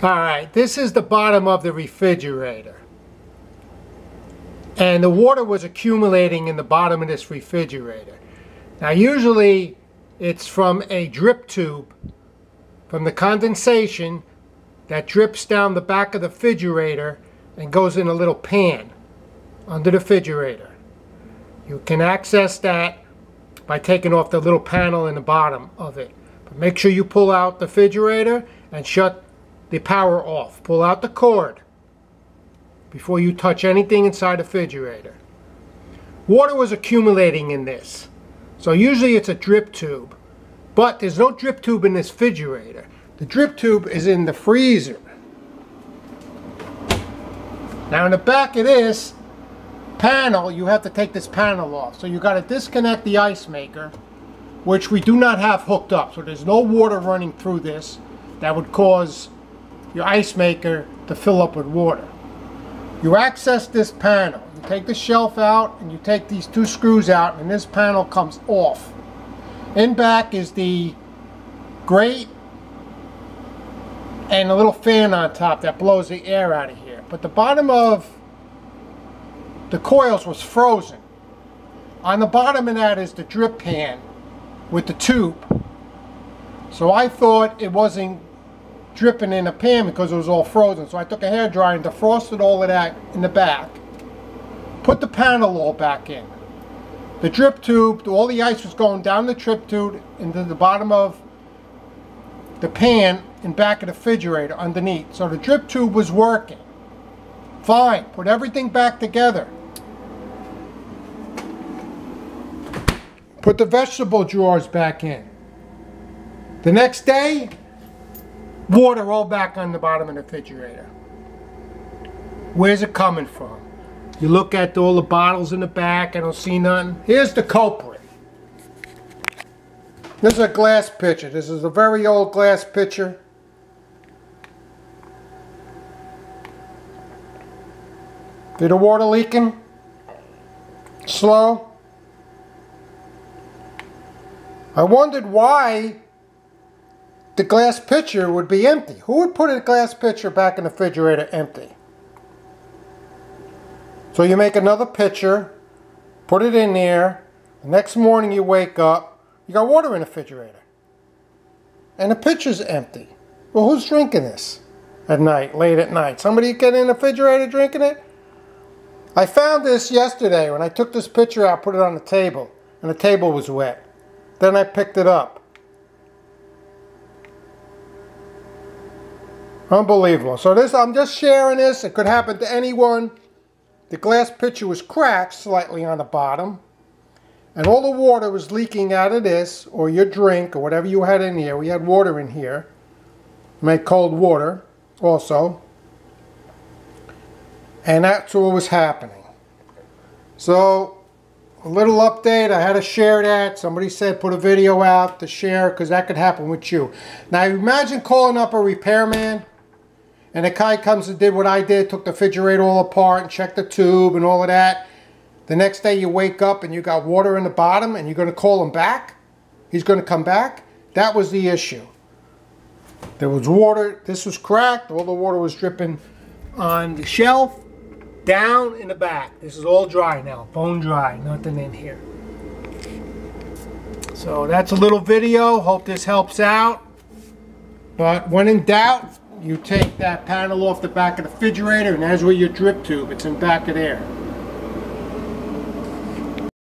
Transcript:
Alright, this is the bottom of the refrigerator. And the water was accumulating in the bottom of this refrigerator. Now usually it's from a drip tube, from the condensation that drips down the back of the refrigerator and goes in a little pan under the refrigerator. You can access that by taking off the little panel in the bottom of it. But make sure you pull out the refrigerator and shut the power off. Pull out the cord before you touch anything inside the refrigerator. Water was accumulating in this. So usually it's a drip tube. But there's no drip tube in this refrigerator. The drip tube is in the freezer. Now in the back of this panel, you have to take this panel off. So you got to disconnect the ice maker, which we do not have hooked up. So there's no water running through this that would cause your ice maker to fill up with water. You access this panel. You take the shelf out and you take these two screws out and this panel comes off. In back is the grate and a little fan on top that blows the air out of here. But the bottom of the coils was frozen. On the bottom of that is the drip pan with the tube. So I thought it wasn't dripping in a pan because it was all frozen. So I took a hairdryer and defrosted all of that in the back. Put the panel all back in. The drip tube, all the ice was going down the drip tube into the bottom of the pan in back of the refrigerator underneath. So the drip tube was working. Fine. Put everything back together. Put the vegetable drawers back in. The next day, water all back on the bottom of the refrigerator. Where's it coming from? You look at all the bottles in the back, I don't see nothing. Here's the culprit. This is a glass pitcher. This is a very old glass pitcher. See the water leaking? Slow. I wondered why the glass pitcher would be empty. Who would put a glass pitcher back in the refrigerator empty? So you make another pitcher, put it in there. The next morning you wake up, you got water in the refrigerator. And the pitcher's empty. Well, who's drinking this at night, late at night? Somebody get in the refrigerator drinking it? I found this yesterday when I took this pitcher out, put it on the table, and the table was wet. Then I picked it up. Unbelievable. So this, I'm just sharing this. It could happen to anyone. The glass pitcher was cracked slightly on the bottom. And all the water was leaking out of this, or your drink, or whatever you had in here. We had water in here. Made cold water also. And that's what was happening. So, a little update. I had to share that. Somebody said put a video out to share because that could happen with you. Now, imagine calling up a repairman. And the guy comes and did what I did, took the refrigerator all apart and checked the tube and all of that. The next day you wake up and you got water in the bottom and you're going to call him back? He's going to come back? That was the issue. There was water, this was cracked, all the water was dripping on the shelf, down in the back. This is all dry now, bone dry, nothing in here. So that's a little video, hope this helps out. But when in doubt, you take that panel off the back of the refrigerator and there's where your drip tube, it's in back of there.